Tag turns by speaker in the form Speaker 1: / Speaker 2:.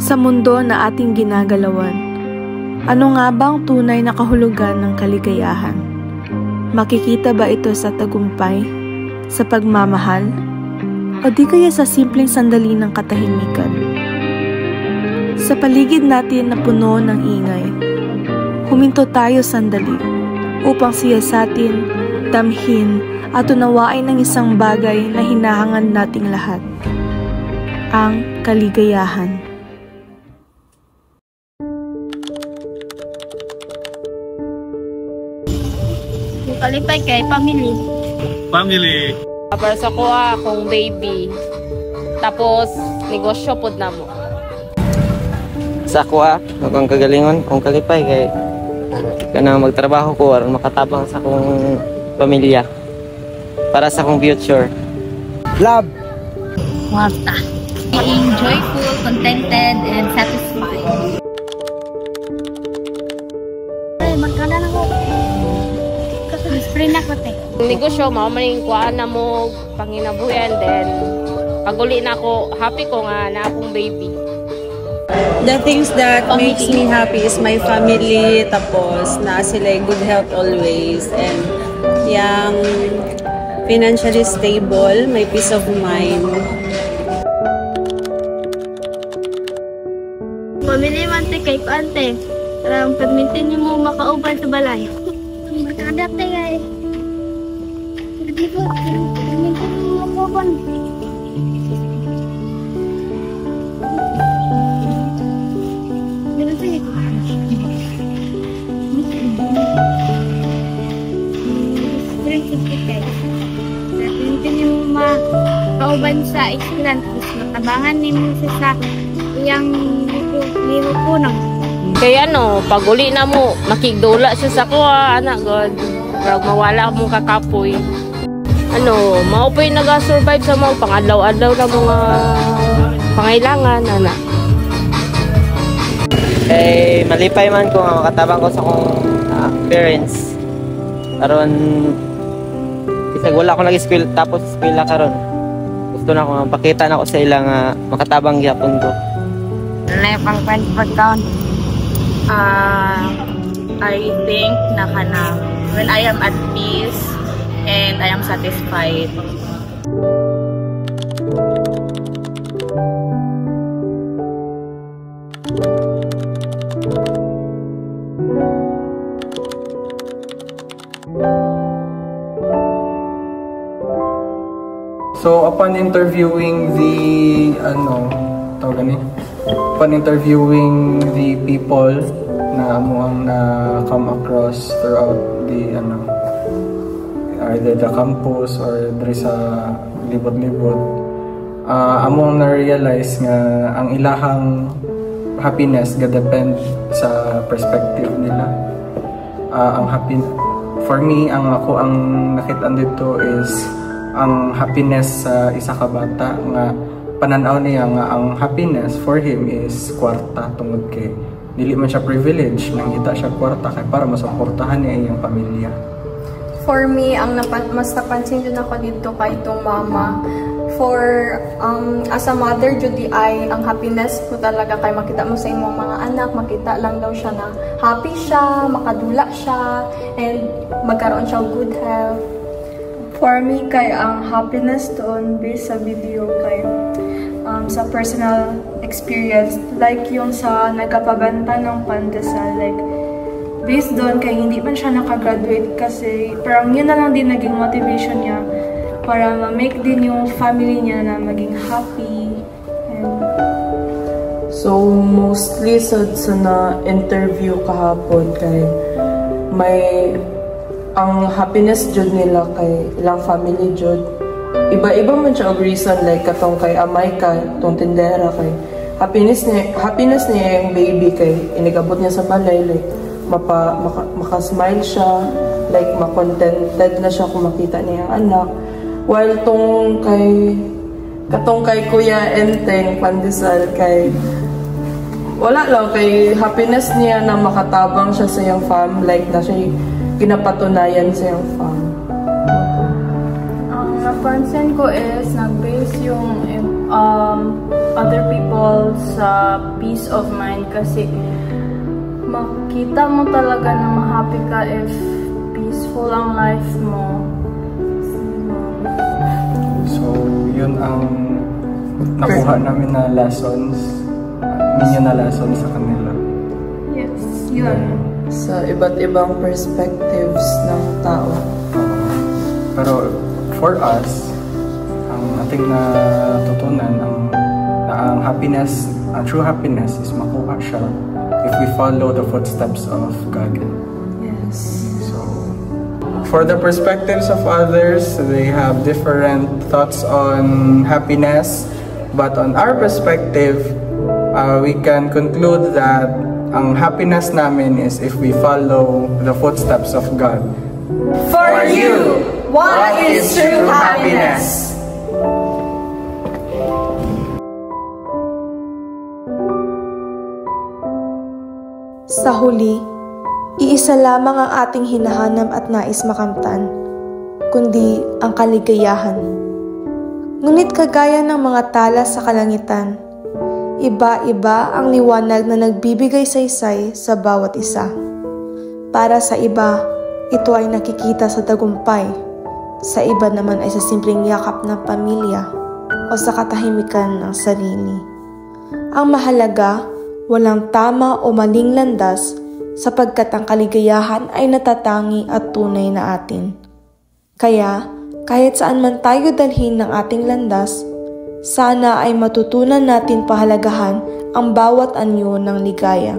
Speaker 1: Sa mundo na ating ginagalawan, ano nga bang tunay na kahulugan ng kaligayahan? Makikita ba ito sa tagumpay, sa pagmamahal, o di kaya sa simpleng sandali ng katahimikan? Sa paligid natin na puno ng ingay, huminto tayo sandali upang siyasatin, damhin at unawain ng isang bagay na hinahangad nating lahat, ang kaligayahan.
Speaker 2: Kalipay kay family.
Speaker 3: Family.
Speaker 4: Para sa kuha akong baby. Tapos negosyo pod na mo.
Speaker 5: Sa kuha akong kagalingon, akong kalipay kay kanang magtrabaho ko aron makatabang sa akong pamilya. Para sa akong future.
Speaker 3: Love.
Speaker 2: Kwarta. Being joyful, contented, and satisfied. Ay, magkana na ko. Spray na ko, te.
Speaker 4: Negosyo, mamaling kuhaan na mo, panginabuyan, then pag-uli na ako, happy ko nga na akong baby.
Speaker 6: The things that makes me happy is my family, tapos na sila good health always, and yung financially stable, may peace of mind.
Speaker 2: Pamili man, te, kay Pante. Para pag-maintain niyo mo makauban sa balay. Matadap tayo eh. Hindi po, minsan mo po ba? Ganun tayo. Spring cookie guys. Minsan niyo mo makauban sa iskilan. Tapos matabangan niyo mo sa iyang lihupunang.
Speaker 4: Kaya pag uli na mo, makigdula siya sa kuha, anak God. Pag mawala mong kakapoy. Maupoy nag-survive sa mga pang-adlaw-adlaw na mga pangailangan, anak.
Speaker 5: Eh, malipay man ko nga makatabang ko sa akong parents. Karon isag wala akong nag-school tapos eskwela karon. Gusto na ko mapakita na ko sa ila nga makatabang gyapon ko.
Speaker 2: Pang pagkaon. I think na when I am at peace and I am satisfied.
Speaker 3: So upon interviewing upon interviewing the people na amuang na come across throughout the either the campus or diri sa libot-libot, amuang na-realize nga ang ilahang happiness ga-depend sa perspective nila. Ang happy for me, ang nakita dito is ang happiness sa isa ka bata nga pananaw niya nga ang happiness for him is kwarta, tungod kay dili man siya privilege nang kita siya kwarta kay para masuportahan niya iyang pamilya.
Speaker 7: For me, ang mas napansin din ako dito kay itong mama. For as a mother, Judy, ang happiness ko talaga kay makita mo sa imong mga anak, makita lang daw siya na happy siya, makadula siya, and magkaroon siya good health.
Speaker 8: For me, kay ang happiness doon based sa video kay sa personal experience, like yung sa nagkapabanta ng pandesal, like based doon kay hindi man siya nakagraduate kasi parang yun na lang din naging motivation niya para ma-make din yung family niya na maging happy.
Speaker 9: So mostly sa na-interview kahapon kay may ang happiness jud nila kay ilang family jud. Iba-iba man siya og reason, like katong kay amay ka, tong tindera kay happiness niya yung baby kay inigabot niya sa balay, like maka-smile siya, like ma-contented na siya kung makita niya yung anak. While katong kay Kuya Enteng Pandesal kay wala lang, kay happiness niya na makatabang siya sa iyang fam, like na siya pinapatunayan sa iyang fam.
Speaker 8: Ang napansin ko is nag-base yung other people sa peace of mind kasi makita mo talaga na ma-happy ka if peaceful ang life mo.
Speaker 3: So, yun ang nakuha namin na lessons, ninyo na lessons sa kanila.
Speaker 8: Yes, yun.
Speaker 9: Sa iba't ibang perspectives ng tao.
Speaker 3: Pero for us, ang ating natutunan, ang happiness, ang true happiness is makuha siya if we follow the footsteps of God.
Speaker 8: Yes.
Speaker 3: So, for the perspectives of others, they have different thoughts on happiness. But on our perspective, we can conclude that ang happiness namin is if we follow the footsteps of God.
Speaker 7: For you, what is true happiness?
Speaker 1: Sa huli, iisa lamang ang ating hinahanap at nais makamtan, kundi ang kaligayahan. Ngunit kagaya ng mga tala sa kalangitan, iba-iba ang liwanag na nagbibigay saysay sa bawat isa. Para sa iba, ito ay nakikita sa tagumpay. Sa iba naman ay sa simpleng yakap ng pamilya o sa katahimikan ng sarili. Ang mahalaga, walang tama o maling landas sapagkat ang kaligayahan ay natatangi at tunay na atin. Kaya, kahit saan man tayo dalhin ng ating landas, sana ay matutunan natin pahalagahan ang bawat anyo ng ligaya.